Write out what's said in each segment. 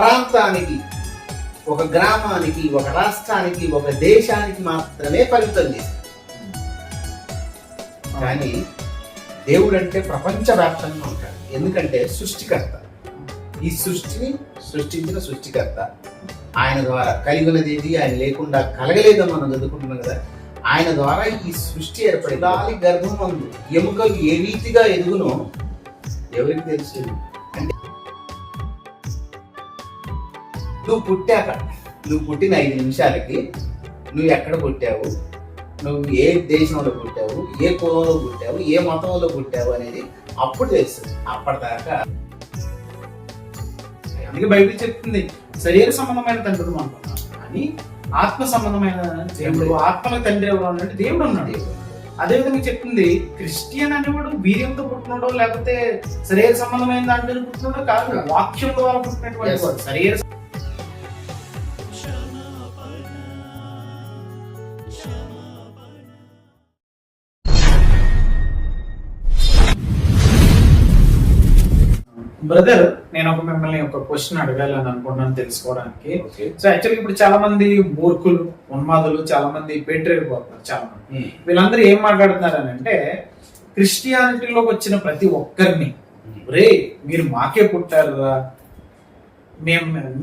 ప్రాంతానికి, ఒక గ్రామానికి, ఒక రాష్ట్రానికి, ఒక దేశానికి మాత్రమే పరిమితం చేశారు. కానీ దేవుడు అంటే ప్రపంచవ్యాప్తంగా ఉంటాడు. ఎందుకంటే సృష్టికర్త. ఈ సృష్టిని సృష్టించిన సృష్టికర్త. ఆయన ద్వారా కలిగినది ఏది, ఆయన లేకుండా కలగలేదని మనం చదువుకుంటున్నాం కదా. ఆయన ద్వారా ఈ సృష్టి ఏర్పడి గాలి గర్భమందు ఎముకలు ఏ రీతిగా ఎదుగునో ఎవరికి తెలుసు? అంటే నువ్వు పుట్టిన 5 నిమిషాలకి నువ్వు ఎక్కడ పుట్టావు, నువ్వు ఏ దేశంలో పుట్టావు, ఏ కులంలో పుట్టావు, ఏ మతంలో పుట్టావు అనేది అప్పుడు తెలుస్తుంది. అప్పటిదాకా అందుకే బైబిల్ చెప్తుంది శరీర సంబంధమైన తండ్రులు అనుకున్నాం కానీ ఆత్మ సంబంధమైన దేవుడు, ఆత్మల తండ్రి ఎవరు అంటే దేవుడు ఉన్నాడు. అదేవిధంగా చెప్తుంది క్రిస్టియన్ అనేవాడు వీర్యంతో పుట్టినోడో లేకపోతే శరీర సంబంధమైన దాంట్లో పుట్టినోడో కాదు, వాక్యం ద్వారా పుట్టినటువంటి వాడు. శరీర బ్రదర్, నేను మిమ్మల్ని ఒక క్వశ్చన్ అడగాలని అనుకుంటున్నాను తెలుసుకోవడానికి. సో యాక్చువల్గా ఇప్పుడు చాలా మంది మూర్ఖులు, ఉన్మాదులు, చాలా మంది పేట్రేగిపోతున్నారు. చాలా మంది వీళ్ళందరూ ఏం మాట్లాడుతున్నారు అని అంటే, క్రిస్టియానిటీలోకి వచ్చిన ప్రతి ఒక్కరిని రే మీరు మాకే పుట్టారురా,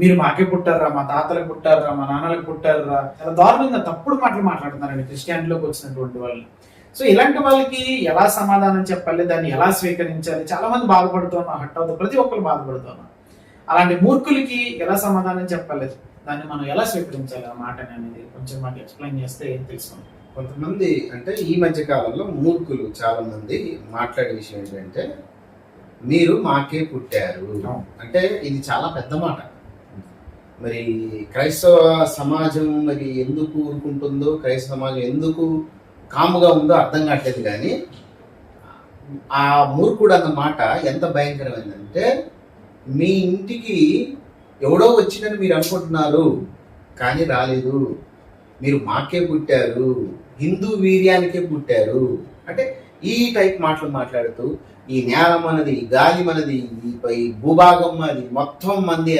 మీరు మాకే పుట్టారా, మా తాతలకు పుట్టారా, మా నాన్నలకు పుట్టారా, చాలా దారుణంగా తప్పుడు మాటలు మాట్లాడుతున్నారండి క్రిస్టియానిటీలోకి వచ్చినటువంటి వాళ్ళు. సో ఇలాంటి వాళ్ళకి ఎలా సమాధానం చెప్పాలి, దాన్ని ఎలా స్వీకరించాలి? చాలా మంది బాధపడుతున్నారు, హట్ అవుతారు, ప్రతి ఒక్కరు బాధపడుతున్నారు. అలాంటి మూర్ఖులకి ఎలా సమాధానం చెప్పాలి, దాన్ని మనం ఎలా స్వీకరించాలి ఆ మాటని అనేది కొంచెం మాకు ఎక్స్ప్లెయిన్ చేస్తే తెలుసుకుంటాం. కొంతమంది అంటే ఈ మధ్య కాలంలో మూర్ఖులు చాలా మంది మాట్లాడే విషయం ఏంటంటే, మీరు మాకే పుట్టారు అంటే ఇది చాలా పెద్ద మాట. మరి క్రైస్తవ సమాజం మరి ఎందుకు ఊరుకుంటుందో, క్రైస్తవ సమాజం ఎందుకు కాముగా ఉందో అర్థం కావట్లేదు. కానీ ఆ మూర్ఖుడు అన్న మాట ఎంత భయంకరమైందంటే, మీ ఇంటికి ఎవడో వచ్చినని మీరు అనుకుంటున్నారు కానీ రాలేదు, మీరు మాకే పుట్టారు, హిందూ వీర్యానికే పుట్టారు అంటే ఈ టైప్ మాటలు మాట్లాడుతూ ఈ నేల మనది, గాలి మనది, ఈ భూభాగం మనది, మొత్తం మంది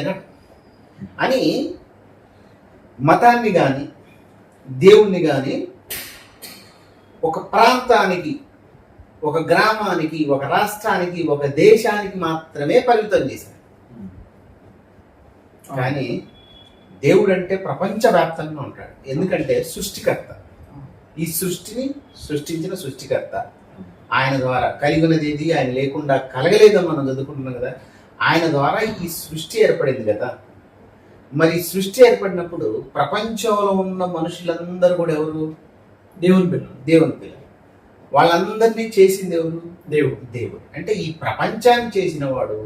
అని మతాన్ని కానీ దేవుణ్ణి కానీ ఒక ప్రాంతానికి, ఒక గ్రామానికి, ఒక రాష్ట్రానికి, ఒక దేశానికి మాత్రమే పరిమితం చేశారు. కానీ దేవుడు అంటే ప్రపంచవ్యాప్తంగా ఉంటాడు. ఎందుకంటే సృష్టికర్త. ఈ సృష్టిని సృష్టించిన సృష్టికర్త. ఆయన ద్వారా కలిగినది ఏది, ఆయన లేకుండా కలగలేదని మనం చదువుకుంటున్నాం కదా. ఆయన ద్వారా ఈ సృష్టి ఏర్పడింది కదా. మరి సృష్టి ఏర్పడినప్పుడు ప్రపంచంలో ఉన్న మనుషులందరూ కూడా ఎవరు? దేవుని పిల్లలు. వాళ్ళందరినీ చేసింది ఎవరు? దేవుడు. అంటే ఈ ప్రపంచాన్ని చేసిన వాడు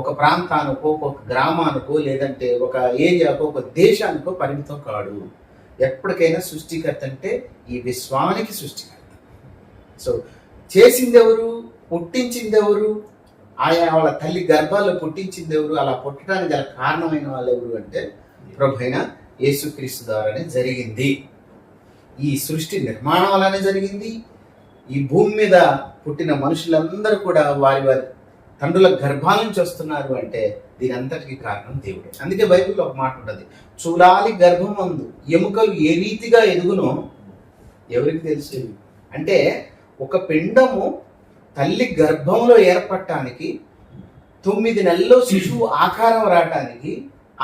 ఒక ప్రాంతానికో, ఒక గ్రామానికో, లేదంటే ఒక ఏరియాకో, ఒక దేశానికో పరిమితం కాడు. ఎప్పటికైనా సృష్టికర్త అంటే ఈ విశ్వానికి సృష్టికర్త. సో చేసింది ఎవరు? పుట్టించింది ఎవరు? ఆయా వాళ్ళ తల్లి గర్భాల్లో పుట్టించింది ఎవరు? అలా పుట్టడానికి గల కారణమైన వాళ్ళు ఎవరు అంటే ప్రభువైన యేసుక్రీస్తు ద్వారానే జరిగింది. ఈ సృష్టి నిర్మాణం అలానే జరిగింది. ఈ భూమి మీద పుట్టిన మనుషులందరూ కూడా వారి వారి తండ్రుల గర్భాల నుంచి వస్తున్నారు అంటే దీని అంతటికి కారణం దేవుడే. అందుకే బైబిల్లో ఒక మాట ఉంటుంది, చూలాలి గర్భమందు ఎముకలు ఏ రీతిగా ఎదుగునో ఎవరికి తెలుసు? అంటే ఒక పిండము తల్లి గర్భంలో ఏర్పడటానికి 9 నెలల్లో శిశువు ఆకారం రావటానికి,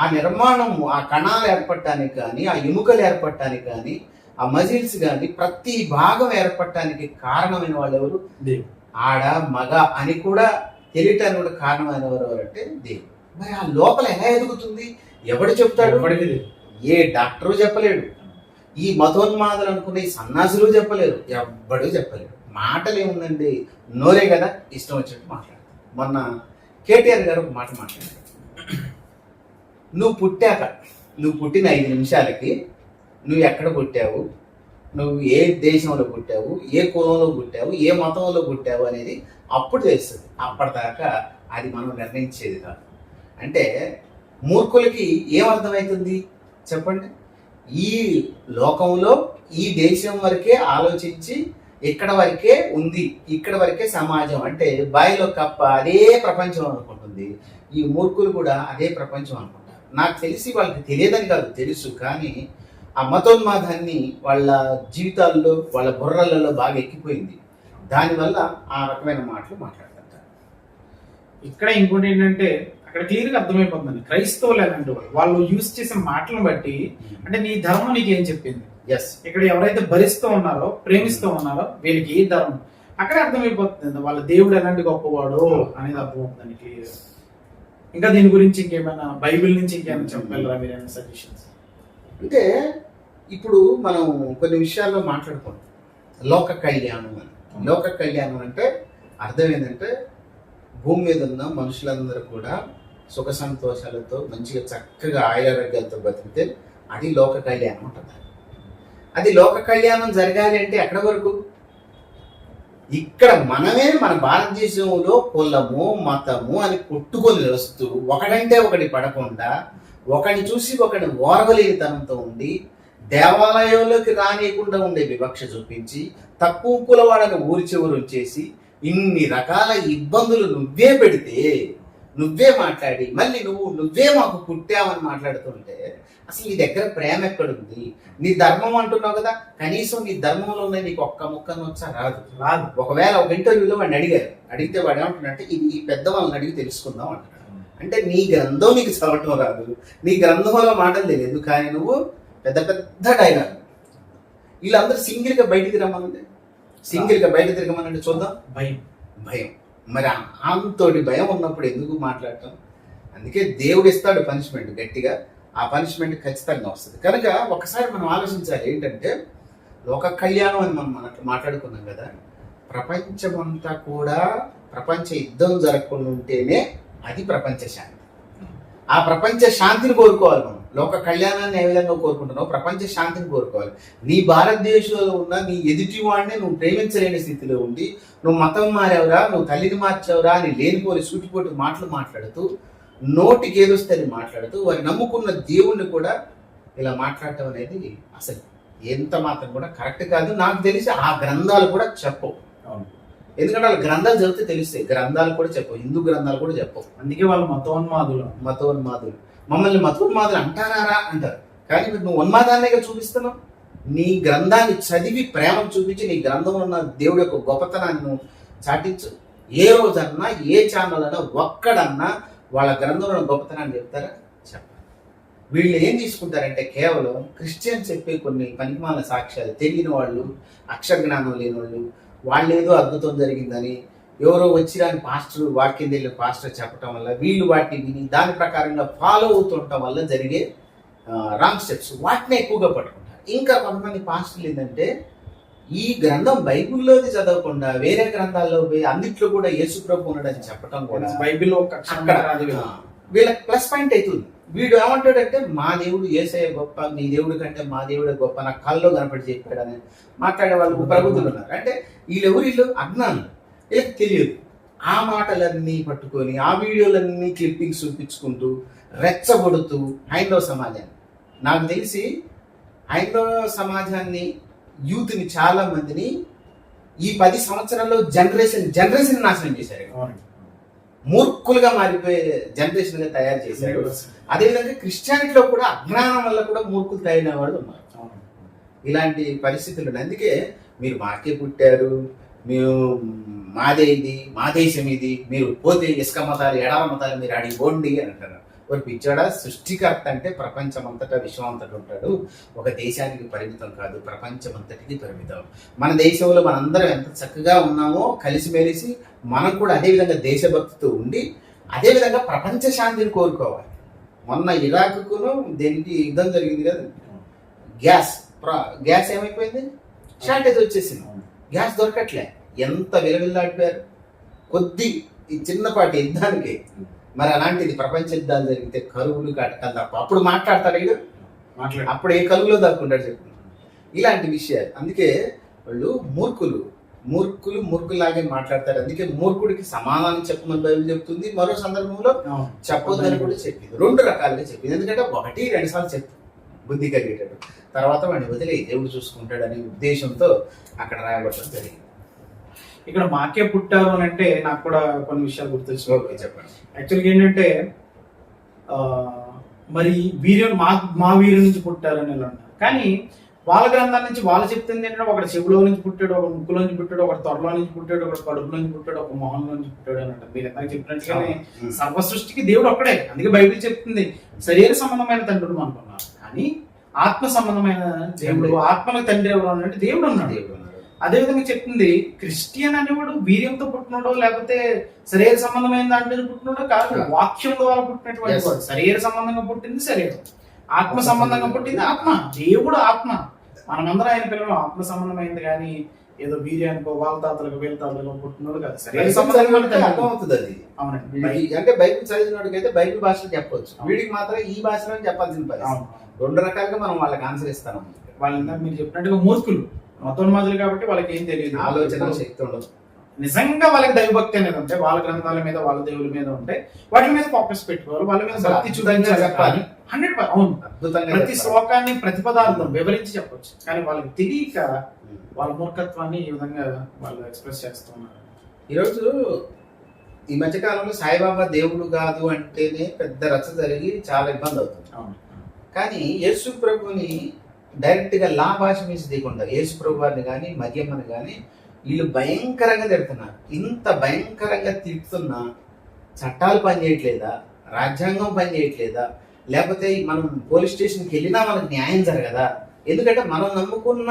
ఆ నిర్మాణము, ఆ కణాలు ఏర్పడటానికి కానీ, ఆ ఎముకలు ఏర్పడటానికి కానీ, ఆ మజిల్స్ కానీ ప్రతి భాగం ఏర్పడటానికి కారణమైన వాళ్ళు ఎవరు? దేవుడు. ఆడ మగ అని కూడా తెలియటానికి కూడా కారణమైన వారు అంటే దేవుడు. మరి ఆ లోపల ఎలా ఎదుగుతుంది? ఎవడు చెప్తాడు? ఏ డాక్టరు చెప్పలేడు, ఈ మతోన్మాదులు అనుకునే ఈ సన్నాసులు చెప్పలేరు, ఎవ్వడూ చెప్పలేడు. మాటలు ఏముందండి, నోరే కదా, ఇష్టం వచ్చినట్టు మాట్లాడతారు. మొన్న కేటీఆర్ గారు ఒక మాట మాట్లాడారు, నువ్వు పుట్టిన 5 నిమిషాలకి నువ్వు ఎక్కడ పుట్టావు, నువ్వు ఏ దేశంలో పుట్టావు, ఏ కులంలో పుట్టావు, ఏ మతంలో పుట్టావు అనేది అప్పుడు తెలుస్తుంది. అప్పటిదాకా అది మనం నిర్ణయించేది కాదు. అంటే మూర్ఖులకి ఏమర్థమవుతుంది చెప్పండి? ఈ లోకంలో ఈ దేశం వరకే ఆలోచించి ఇక్కడ వరకే ఉంది, ఇక్కడ వరకే సమాజం అంటే బాయిలో కప్ప అదే ప్రపంచం అనుకుంటుంది. ఈ మూర్ఖులు కూడా అదే ప్రపంచం అనుకుంటారు. నాకు తెలిసి వాళ్ళకి తెలియదని కాదు, తెలుసు, కానీ ఆ మతోన్మాదాన్ని వాళ్ళ జీవితాల్లో వాళ్ళ బుర్రలలో బాగా ఎక్కిపోయింది. దానివల్ల ఆ రకమైన మాటలు మాట్లాడుతుంటారు. ఇక్కడ ఇంకోటి ఏంటంటే అక్కడ క్లియర్ గా అర్థమైపోతుంది క్రైస్తవులు ఎలాంటి వాళ్ళు యూజ్ చేసే మాటలను బట్టి అంటే నీ ధర్మం నీకు ఏం చెప్పింది. ఎస్, ఇక్కడ ఎవరైతే భరిస్తూ ఉన్నారో ప్రేమిస్తూ ఉన్నారో వీళ్ళకి ఏ ధర్మం అక్కడే అర్థమైపోతుంది, వాళ్ళ దేవుడు ఎలాంటి గొప్పవాడు అనేది అర్థమవుతుంది క్లియర్. ఇంకా దీని గురించి ఇంకేమైనా బైబిల్ నుంచి ఇంకేమైనా చెప్పగలరా మీరైనా సజెషన్స్? అంటే ఇప్పుడు మనం కొన్ని విషయాల్లో మాట్లాడుకుంటాం లోక కళ్యాణం అని. లోక కళ్యాణం అంటే అర్థం ఏంటంటే భూమి మీద ఉన్న మనుషులందరూ కూడా సుఖ సంతోషాలతో మంచిగా చక్కగా ఆయురారోగ్యాలతో బతికితే అది లోక కళ్యాణం అంటారు. అది లోక కళ్యాణం జరగాలి అంటే ఎక్కడి వరకు? ఇక్కడ మనమే మన భారతదేశంలో కులము మతము అని కొట్టుకొని వస్తూ ఒకడంటే ఒకటి పడకుండా ఒకడిని చూసి ఒకడిని ఓర్వలేనితనంతో ఉండి దేవాలయంలోకి రానియకుండా ఉండే వివక్ష చూపించి తక్కువ కులవాళ్ళని ఊరి చివరు వచ్చేసి ఇన్ని రకాల ఇబ్బందులు నువ్వే పెడితే నువ్వే మాట్లాడి మళ్ళీ నువ్వే మాకు పుట్టావని మాట్లాడుతుంటే అసలు నీ దగ్గర ప్రేమ ఎక్కడుంది? నీ ధర్మం అంటున్నావు కదా, కనీసం నీ ధర్మంలో ఉన్న నీకు ఒక్క ముక్కను వచ్చా రాదు. ఒకవేళ ఒక ఇంటర్వ్యూలో వాడిని అడిగితే వాడు ఏమంటున్నాడంటే ఇది ఈ పెద్దవాళ్ళని అడిగి తెలుసుకుందాం అంటున్నాడు. అంటే నీ గ్రంథం నీకు చదవటం రాదు, నీ గ్రంథంలో మాటలు తెలియదు, కానీ నువ్వు పెద్ద పెద్ద డైలాగ్. వీళ్ళందరూ సింగిల్గా బయటికి రమ్మనండి, సింగిల్గా బయట తిరగమనండి చూద్దాం. భయం మరి అంతటి భయం ఉన్నప్పుడు ఎందుకు మాట్లాడటం? అందుకే దేవుడు ఇస్తాడు పనిష్మెంట్ గట్టిగా, ఆ పనిష్మెంట్ ఖచ్చితంగా వస్తుంది. కనుక ఒకసారి మనం ఆలోచించాలి ఏంటంటే లోక కళ్యాణం అని మనం మాట్లాడుకున్నాం కదా, ప్రపంచమంతా కూడా ప్రపంచ యుద్ధం జరగకుండా ఉంటేనే అది ప్రపంచ శాంతి. ఆ ప్రపంచ శాంతిని కోరుకోవాలి మనం. లోక కళ్యాణాన్ని ఏ విధంగా కోరుకుంటున్నావు? ప్రపంచ శాంతిని కోరుకోవాలి. నీ భారతదేశంలో ఉన్న నీ ఎదుటి వాడిని నువ్వు ప్రేమించలేని స్థితిలో ఉండి నువ్వు మతం మారావురా, నువ్వు తల్లిని మార్చావురా అని లేనిపోని సూటిపోటి మాటలు మాట్లాడుతూ నోటికి ఏదొస్తే అది మాట్లాడుతూ వారు నమ్ముకున్న దేవుణ్ణి కూడా ఇలా మాట్లాడటం అనేది అసలు ఎంత మాత్రం కూడా కరెక్ట్ కాదు. నాకు తెలిసి ఆ గ్రంథాలు కూడా చెప్పవు, ఎందుకంటే వాళ్ళ గ్రంథాలు చదివితే తెలుస్తాయి. గ్రంథాలు కూడా చెప్పవు, హిందూ గ్రంథాలు కూడా చెప్పవు. అందుకే వాళ్ళు మతోన్మాదులు మమ్మల్ని మతోన్మాదులు అంటారా అంటారు, కానీ నువ్వు ఉన్మాదాన్నిగా చూపిస్తున్నావు. నీ గ్రంథాన్ని చదివి ప్రేమను చూపించి నీ గ్రంథంలో ఉన్న దేవుడి యొక్క గొప్పతనాన్ని నువ్వు చాటించు. ఏ రోజన్నా ఏ ఛానల్ అన్నా ఒక్కడన్నా వాళ్ళ గ్రంథంలో గొప్పతనాన్ని చెప్తారా? చెప్పాలి. వీళ్ళు ఏం తీసుకుంటారంటే కేవలం క్రిస్టియన్ చెప్పే కొన్ని పనికిమాల సాక్ష్యాలు తెలియని వాళ్ళు, అక్షర జ్ఞానం లేని వాళ్ళు ఏదో అద్భుతం జరిగిందని ఎవరో వచ్చిరాని పాస్టర్ వాక్యం తెలియని పాస్టర్ చెప్పడం వల్ల వీళ్ళు వాటిని విని దాని ప్రకారంగా ఫాలో అవుతుండటం వల్ల జరిగే రాంగ్ స్టెప్స్ వాటిని ఎక్కువగా పట్టుకుంటారు. ఇంకా కొంతమంది పాస్టర్లు ఏంటంటే ఈ గ్రంథం బైబిల్లోది చదవకుండా వేరే గ్రంథాల్లో పోయి అన్నిట్లో కూడా యేసు ప్రభు ఉన్నాడని చెప్పడం కూడా బైబిల్లో వీళ్ళకి ప్లస్ పాయింట్ అవుతుంది. వీడు ఏమంటాడంటే మా దేవుడు యేసయ్య గొప్ప, నీ దేవుడి కంటే మా దేవుడే గొప్ప, నా కల్లో కనపడి చెప్పాడని మాట్లాడే వాళ్ళు ప్రబుద్ధులు ఉన్నారు. అంటే వీళ్ళు అజ్ఞానులు, వీళ్ళకి తెలియదు. ఆ మాటలన్నీ పట్టుకొని ఆ వీడియోలన్నీ క్లిప్పింగ్స్ చూపించుకుంటూ రెచ్చగొడుతూ హైందవ సమాజాన్ని, నాకు తెలిసి హైందవ సమాజాన్ని యూత్ని చాలా మందిని ఈ 10 సంవత్సరాల్లో జనరేషన్ నాశనం చేశారు. మూర్ఖులుగా మారిపోయే జనరేషన్ గా తయారు చేశారు. అదేవిధంగా క్రిస్టియానిటీలో కూడా అజ్ఞానం వల్ల కూడా మూర్ఖులు తయారైన వాళ్ళు ఉన్నారు. ఇలాంటి పరిస్థితులు ఉన్నాయి. అందుకే మీరు మాకే పుట్టారు, మేము మాదే ఇది, మా దేశం ఇది, మీరు పోతే ఇసుక మతాలు ఎడాల మతాలు మీరు అడిగి పోండి అని అంటారు. ఒక పిచ్చాడా? సృష్టికర్త అంటే ప్రపంచం అంతటా విశ్వం అంతటా ఉంటాడు, ఒక దేశానికి పరిమితం కాదు, ప్రపంచం అంతటికి పరిమితం. మన దేశంలో మనందరం ఎంత చక్కగా ఉన్నామో కలిసిమెలిసి మనం కూడా అదేవిధంగా దేశభక్తితో ఉండి అదేవిధంగా ప్రపంచ శాంతిని కోరుకోవాలి. మొన్న ఇరాకును దేనికి యుద్ధం జరిగింది కదా, గ్యాస్ ఏమైపోయింది, షార్టేజ్ వచ్చేసింది, గ్యాస్ దొరకట్లే, ఎంత విలవిల్లాడిపోయారు కొద్ది ఈ చిన్నపాటి యుద్ధానికి. మరి అలాంటిది ప్రపంచ యుద్ధాలు జరిగితే కరువులు కట్టకాలు తప్ప అప్పుడు మాట్లాడతాడు వీడు, అప్పుడు ఏ కరువులో దాక్కుంటాడు చెప్పు. ఇలాంటి విషయాలు. అందుకే వాళ్ళు మూర్ఖులాగే మాట్లాడతారు. అందుకే మూర్ఖుడికి సమాధానం చెప్పమని బైబిల్ చెప్తుంది, మరో సందర్భంలో చెప్పొద్దని కూడా చెప్పింది. 2 రకాలుగా చెప్పింది. ఎందుకంటే 1-2 సార్లు చెప్తుంది బుద్ధి కలిగేటట్టు, తర్వాత వాడిని వదిలే దేవుడు చూసుకుంటాడు అనే ఉద్దేశంతో అక్కడ రాయబడటం జరిగింది. ఇక్కడ మాకే పుట్టారు అని అంటే నాకు కూడా కొన్ని విషయాలు గుర్తొచ్చాయి. ఓకే, చెప్పండి. యాక్చువల్గా ఏంటంటే మరి వీర్యం మా వీర్యం నుంచి పుట్టారని ఇలా అన్నారు. కానీ వాళ్ళ గ్రంథాల నుంచి వాళ్ళు చెప్తుంది ఏంటంటే ఒకటి చెవులో నుంచి పుట్టాడు, ఒక ముక్కులో నుంచి పుట్టాడు, ఒక త్వరలో నుంచి పుట్టాడు, ఒక కడుపులో నుంచి పుట్టాడు, ఒక మొహంలో నుంచి పుట్టాడు అని అంటారు. మీరు ఎంత చెప్పినట్టుగానే సర్వ సృష్టికి దేవుడు ఒక్కడే. అందుకే బైబిల్ చెప్తుంది శరీర సంబంధమైన తండ్రులు అనుకున్నారు, కానీ ఆత్మ సంబంధమైన దేవుడు, ఆత్మల తండ్రి ఎవరు అంటే దేవుడు ఉన్నాడు. అదే విధంగా చెప్తుంది క్రిస్టియన్ అనేవాడు వీర్యంతో పుట్టినోడో లేకపోతే శరీర సంబంధమైన దాంట్లో పుట్టినోడో కాదు, వాక్యం ద్వారా పుట్టినటువంటి వాడు. శరీర సంబంధంగా పుట్టింది శరీరం, ఆత్మ సంబంధంగా పుట్టింది ఆత్మ. దేవుడు ఆత్మ, మనమందరం ఆయన పిల్లలు ఆత్మ సంబంధమైంది, కానీ ఏదో వీర్యానికో వాళ్ళ తాతలకు వీళ్ళ తాతలకు పుట్టినోడు కాదు. శరీర సంబంధం అర్థమవుతుంది అది. అవునండి. అంటే బైబిల్ చదివినోడికి అయితే బైబిల్ భాషలో చెప్పవచ్చు, వీడికి మాత్రం ఈ భాషలో చెప్పాల్సిన పరిస్థితి. రెండు రకాలుగా మనం వాళ్ళకి ఆన్సర్ ఇస్తాం. వాళ్ళంతా మీరు చెప్పినట్టుగా మూర్ఖులు, మతోన్మాదులు, కాబట్టి వాళ్ళకి ఏం తెలియదు, ఆలోచన శక్తి ఉండదు. నిజంగా వాళ్ళకి దైవభక్తి అనేది ఉంటే, వాళ్ళ గ్రంథాల మీద వాళ్ళ దేవుల మీద ఉంటే వాటి మీద ఫోకస్ పెట్టుకోవాలి, వాళ్ళ మీద భక్తి చూపించాలి. 100% అవును, అద్భుతంగా ప్రతి శ్లోకాన్ని ప్రతిపదార్థం వివరించి చెప్పొచ్చు, కానీ వాళ్ళకి తెలియక వాళ్ళ మూర్ఖత్వాన్ని ఈ విధంగా వాళ్ళు ఎక్స్ప్రెస్ చేస్తున్నారు. ఈరోజు ఈ మధ్యకాలంలో సాయిబాబా దేవుడు కాదు అంటేనే పెద్ద రచ్చ జరిగి చాలా ఇబ్బంది అవుతుంది. కానీ యేసు ప్రభుని డైరెక్ట్ గా లా భాష మీద తీయకుండా యేసు ప్రభు వారిని కానీ మరియమ్మని కానీ వీళ్ళు భయంకరంగా తిడుతున్నారు. ఇంత భయంకరంగా తిడుతున్నా చట్టాలు పనిచేయట్లేదా, రాజ్యాంగం పనిచేయట్లేదా, లేకపోతే మనం పోలీస్ స్టేషన్కి వెళ్ళినా మనకు న్యాయం జరగదా? ఎందుకంటే మనం నమ్ముకున్న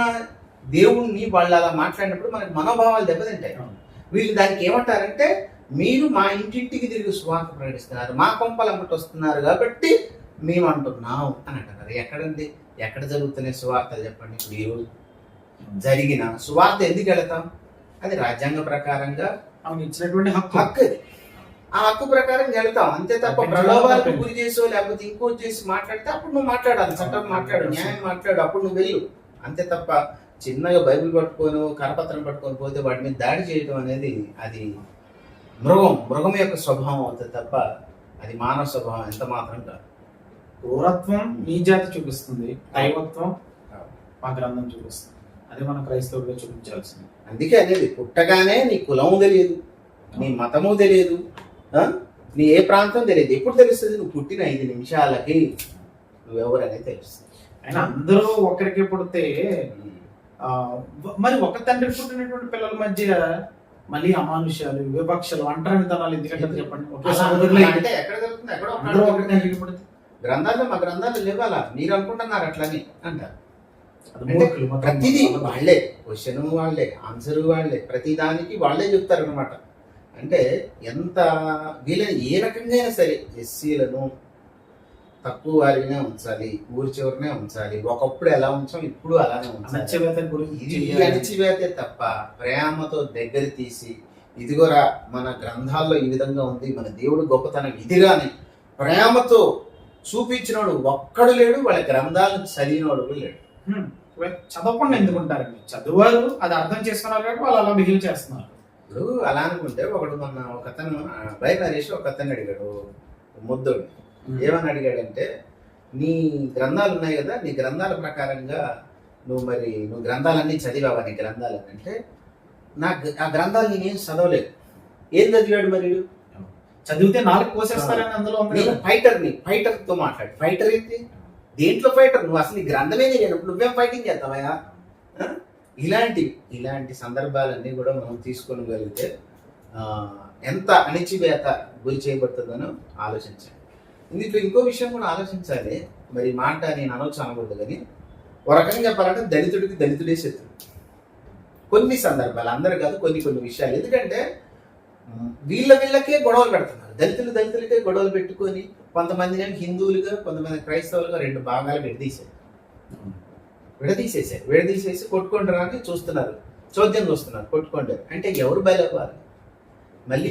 దేవుణ్ణి వాళ్ళు అలా మాట్లాడినప్పుడు మనకి మనోభావాలు దెబ్బతింటాయి. వీళ్ళు దానికి ఏమంటారంటే, మీరు మా ఇంటింటికి తిరిగి సువార్త ప్రకటిస్తున్నారు, మా కొంపలు అమ్మటి వస్తున్నారు కాబట్టి మేము అంటున్నాం అని అంటున్నారు. ఎక్కడండి, ఎక్కడ జరుగుతున్నాయి సువార్తలు చెప్పండి? ఇప్పుడు ఈరోజు జరిగిన సువార్త ఎందుకు వెళతాం? అది రాజ్యాంగ ప్రకారంగా ఇచ్చినటువంటి హక్కు అది. ఆ హక్కు ప్రకారం వెళతాం అంతే తప్ప ప్రలోభాలకు గురి చేసో లేకపోతే ఇంకోటి చేసి మాట్లాడితే అప్పుడు నువ్వు మాట్లాడాలి, చట్టం మాట్లాడు, న్యాయం మాట్లాడు, అప్పుడు నువ్వు వెళ్ళు. అంతే తప్ప చిన్నగా బైబిల్ పట్టుకొని కరపత్రం పట్టుకొని పోతే వాటి మీద దాడి చేయడం అనేది అది మృగం యొక్క స్వభావం అవుతుంది తప్ప అది మానవ స్వభావం ఎంత మాత్రం కాదు. క్రూరత్వం నీ జాతి చూపిస్తుంది, దైవత్వం మా గ్రంథం చూపిస్తుంది. అదే మనం క్రైస్తవుడిగా చూపించాల్సింది. అందుకే అనేది పుట్టగానే నీ కులము తెలియదు, నీ మతము తెలియదు, నీ ఏ ప్రాంతం తెలియదు. ఎప్పుడు తెలుస్తుంది? నువ్వు పుట్టిన 5 నిమిషాలకి నువ్వెవరు అనేది తెలుస్తుంది. అయినా అందరూ ఒకరికి పుడితే మరి ఒక తండ్రి పుట్టినటువంటి పిల్లల మధ్య మళ్ళీ అమానుష్యాలు, వివక్షలు, ఒంటరితనాలు ఎందుకంటే చెప్పండి. అంటే ఎక్కడ జరుగుతుంది? ఎక్కడో గ్రంథాల్లో మా గ్రంథాలు లేవాలా మీరు అనుకుంటున్నారు అట్లని అంటారు. ప్రతిదీ వాళ్ళే, క్వశ్చన్ వాళ్ళే, ఆన్సర్ వాళ్ళే, ప్రతి దానికి వాళ్ళే చెప్తారు అనమాట. అంటే ఎంత వీళ్ళని ఏ రకంగా అయినా సరే ఎస్సీలను తక్కువ వారినే ఉంచాలి, ఊరి చివరినే ఉంచాలి. ఒకప్పుడు ఎలా ఉంచాం, ఇప్పుడు అలానే ఉంచాలి. అణచివేతే తప్ప ప్రేమతో దగ్గర తీసి ఇదిగోరా మన గ్రంథాల్లో ఈ విధంగా ఉంది, మన దేవుడు గొప్పతనం ఇదిగాని ప్రేమతో చూపించినోడు ఒక్కడు లేడు, వాళ్ళ గ్రంథాలను చదివినోడు లేడు. చదవకుండా ఎందుకుంటారండి? చదువారు, అది అర్థం చేసుకున్నారు కాబట్టి వాళ్ళు అలా బిహేవ్ చేస్తున్నారు. ఇప్పుడు అలా అనుకుంటే ఒకడు మొన్న ఒకతను బై నరేష్ ఒకతను అడిగాడు, ముద్దోడు. ఏమని అడిగాడంటే, నీ గ్రంథాలు ఉన్నాయి కదా, నీ గ్రంథాల ప్రకారంగా నువ్వు గ్రంథాలన్నీ చదివావా? నీ గ్రంథాలు అంటే, ఆ గ్రంథాలు నేనేం చదవలేదు. ఏం చదివాడు మరి? చదివితే 4 కోసేస్తారని అందులో నేను ఫైటర్తో మాట్లాడు. ఫైటర్ ఏంటి? దేంట్లో ఫైటర్? నువ్వు అసలు ఈ గ్రంథమే లేనప్పుడు నువ్వేం ఫైటింగ్ చేస్తావా? ఇలాంటి సందర్భాలన్నీ కూడా మనం తీసుకోగలిగితే ఎంత అణిచివేత గురి చేయబడుతుందనో ఆలోచించాలి. ఇందులో ఇంకో విషయం కూడా ఆలోచించాలి. మరి మాట నేను అనవచ్చు అనకూడదు, కానీ ఒక రకంగా చెప్పాలంటే దళితుడికి దళితుడే శత్రువు. కొన్ని సందర్భాలు, అందరు కాదు, కొన్ని విషయాలు. ఎందుకంటే వీళ్ళకే గొడవలు పెడుతున్నారు. దళితులకే గొడవలు పెట్టుకొని కొంతమందిని హిందువులుగా, కొంతమంది క్రైస్తవులుగా 2 భాగాలు విడదీసేసి కొట్టుకుంటారు అని చూస్తున్నారు, చోద్యం చూస్తున్నారు. కొట్టుకుంటారు అంటే ఎవరు బలవ్వాలి? మళ్ళీ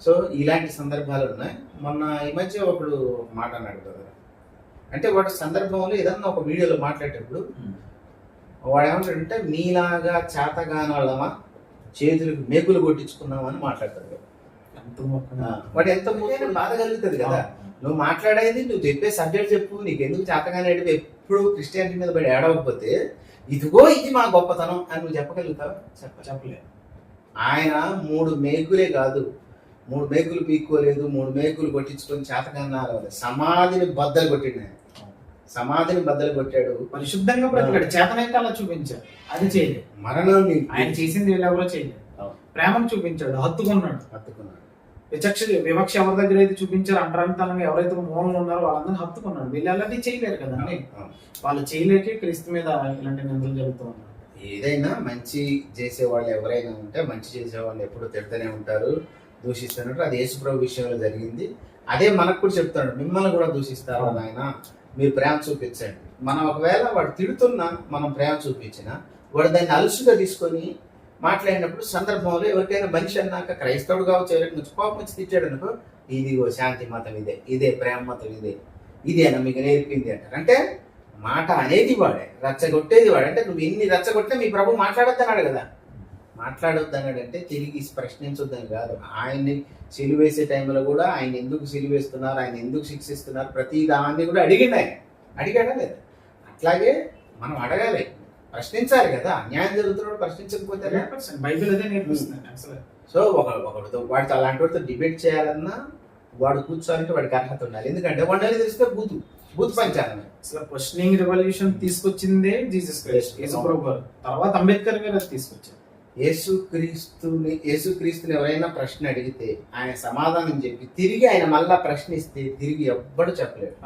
సో ఇలాంటి సందర్భాలు ఉన్నాయి. మొన్న ఈ మధ్య ఒకడు మాట అన్నాడు కదా, అంటే వాడు సందర్భంలో ఏదన్నా ఒక వీడియోలో మాట్లాడేటప్పుడు వాడు ఏమంటాడంటే, మీలాగా చేతగానోళ్ళమా, చేతులకు మేకులు కొట్టించుకున్నామని మాట్లాడతాడు. వాడు ఎంత బాధ కలుగుతుంది కదా. నువ్వు మాట్లాడేది, నువ్వు చెప్పే సబ్జెక్ట్ చెప్పు, నీకు ఎందుకు చేతగానే ఎప్పుడు క్రిస్టియానిటీ మీద పడి ఏడవకపోతే ఇదిగో ఇది మా గొప్పతనం అని నువ్వు చెప్పగలుగుతావు? చెప్పలేదు. ఆయన 3 మేకులే కాదు, 3 మేకులు పీక్కోలేదు, 3 మేకులు కొట్టించుకొని చేతకన్నారు. సమాధిని బద్దలు కొట్టిండు ఆయన. సమాధిని బద్దలు కొట్టాడు. పరిశుద్ధంగా బ్రతికాడు. చేతనైతే అలా చూపించాడు, అది చేయలేదు. మరణాన్ని ఆయన చేసింది వీళ్ళెవరో చేయలేదు. ప్రేమను చూపించాడు, హత్తుకున్నాడు. వివక్ష ఎవరి దగ్గర అయితే చూపించారు, అంటరానితనంగా ఎవరైతే మూలంలో ఉన్నారో వాళ్ళందరినీ హత్తుకున్నాడు. వీళ్ళు అలాంటి చేయలేరు కదండి. వాళ్ళు చేయలేకే క్రీస్తు మీద ఇలాంటి నిందలు జరుగుతూ ఉన్నారు. ఏదైనా మంచి చేసేవాళ్ళు ఎవరైనా ఉంటే మంచి చేసేవాళ్ళు ఎప్పుడు తిడుతూనే ఉంటారు, దూషిస్తున్నట్టు. అది యేసుప్రభు విషయంలో జరిగింది. అదే మనకు కూడా చెప్తాడు, మిమ్మల్ని కూడా దూషిస్తారు నాయన, మీరు ప్రేమ చూపించండి. మనం ఒకవేళ వాడు తిడుతున్నా మనం ప్రేమ చూపించినా వాడు దాన్ని అలుసుగా తీసుకొని మాట్లాడినప్పుడు సందర్భంలో ఎవరికైనా మనిషి అన్నాక క్రైస్తవుడు కావచ్చు, ఎవరైనా కోపం వచ్చి తిట్టాడు అనుకో, ఇదిగో శాంతి మతం ఇదే, ఇదే ప్రేమ మతం ఇదే, ఇదేనా మీకు నేర్పింది అంటారు. అంటే మాట అనేది వాడే, రచ్చగొట్టేది వాడే. అంటే నువ్వు ఎన్ని రచ్చగొట్టినా మీ ప్రభు మాట్లాడొద్దన్నాడు కదా. మాట్లాడొద్దన్నాడు అంటే తిరిగి ప్రశ్నించొద్దని కాదు. ఆయన్ని సిలువేసే టైంలో కూడా ఆయన ఎందుకు సిలువేస్తున్నారు, ఆయన ఎందుకు శిక్షిస్తున్నారు, ప్రతి దాన్ని కూడా అడిగిండు. ఆయన అడిగాడా లేదా? అట్లాగే మనం అడగాలి, ప్రశ్నించాలి కదా. అన్యాయం జరుగుతున్నప్పుడు ప్రశ్నించకపోతే బైబిల్ అదే నేర్పిస్తుంది. సో ఒకటితో వాడితో అలాంటి వాడితో డిబేట్ చేయాలన్నా వాడు కూర్చోాలంటే వాడికి అర్హత ఉండాలి. ఎందుకంటే వాడిని తెలిస్తే బూత్ పంచాలి. అసలు క్వశ్చనింగ్ రెవల్యూషన్ తీసుకొచ్చిందే జీసస్ క్రైస్ట్, యేసుప్రభు గారు. తర్వాత అంబేద్కర్ గారు అది తీసుకొచ్చారు. యేసుక్రీస్తుని ఎవరైనా ప్రశ్న అడిగితే ఆయన సమాధానం చెప్పి తిరిగి ఆయన మళ్ళా ప్రశ్నిస్తే తిరిగి ఎవ్వడు చెప్పలేడు.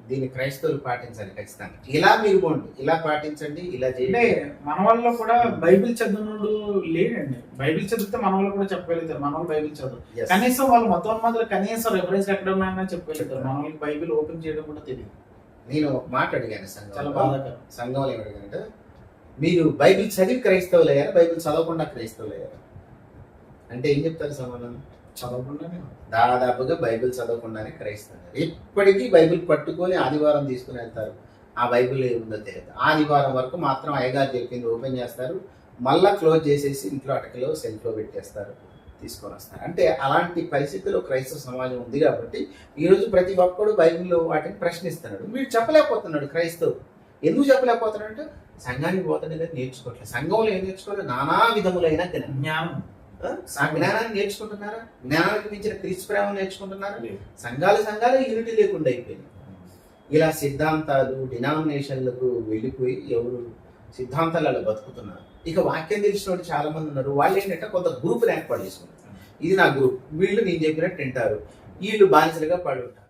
దీన్ని క్రైస్తవులు పాటించాలి ఖచ్చితంగా. ఇలా మీరు పోండి, ఇలా పాటించండి, ఇలా చేయండి. మన వాళ్ళు కూడా బైబిల్ చదువునుడు లేడండి. బైబిల్ చదివితే మన వాళ్ళు కూడా చెప్పగలుగుతారు. మన వాళ్ళు బైబిల్ చదువు కనీసం వాళ్ళు మొత్తం కనీసం రెఫరెన్స్ ఎక్కడ ఉన్నాయన్నా చెప్పగలుగుతారు. మన వాళ్ళకి బైబిల్ ఓపెన్ చేయడం కూడా తెలియదు. నేను ఒక మాట అడిగాను చాలా బాధాకరం. సంఘంలో ఏమడిగానంటే, మీరు బైబిల్ చదివి క్రైస్తవులు అయ్యారా, బైబిల్ చదవకుండా క్రైస్తవులు అయ్యారా అంటే ఏం చెప్తారు సమాధానం? చదవకుండానే. దాదాపుగా బైబిల్ చదవకుండానే క్రైస్తవులు. ఎప్పటికీ బైబిల్ పట్టుకొని ఆదివారం తీసుకుని వెళ్తారు. ఆ బైబిల్ ఏముందో తెలియదు. ఆదివారం వరకు మాత్రం అయ్యగారు చెప్పింది ఓపెన్ చేస్తారు, మళ్ళా క్లోజ్ చేసేసి ఇంట్లో అటకలో సెల్ఫ్లో పెట్టేస్తారు, తీసుకొని వస్తారు. అంటే అలాంటి పరిస్థితుల్లో క్రైస్తవ సమాజం ఉంది కాబట్టి ఈరోజు ప్రతి ఒక్కడు బైబిల్లో వాటిని ప్రశ్నిస్తున్నాడు. వీడు చెప్పలేకపోతున్నాడు. క్రైస్తవు ఎందుకు చెప్పలేకపోతున్నాడు అంటే సంఘానికి పోతాడు కదా, నేర్చుకోవట్లేదు. సంఘంలో ఏం నేర్చుకోవాలి? నానా విధములైన జ్ఞానం. ఆ జ్ఞానాన్ని నేర్చుకుంటున్నారా? జ్ఞానానికి మించిన క్రీస్తు ప్రేమ నేర్చుకుంటున్నారా? సంఘాలు యూనిటీ లేకుండా అయిపోయింది. ఇలా సిద్ధాంతాలు డినామినేషన్లకు వెళ్ళిపోయి ఎవరు సిద్ధాంతాలలో బతుకుతున్నారు. ఇక వాక్యం తెలిసిన వాళ్ళు చాలా మంది ఉన్నారు. వాళ్ళు ఏంటంటే కొంత గ్రూపులు ఏర్పాటు చేసుకుంటారు. ఇది నా గ్రూప్, వీళ్ళు నేను చెప్పినట్టు వింటారు, వీళ్ళు బానిసలుగా పడి ఉంటారు.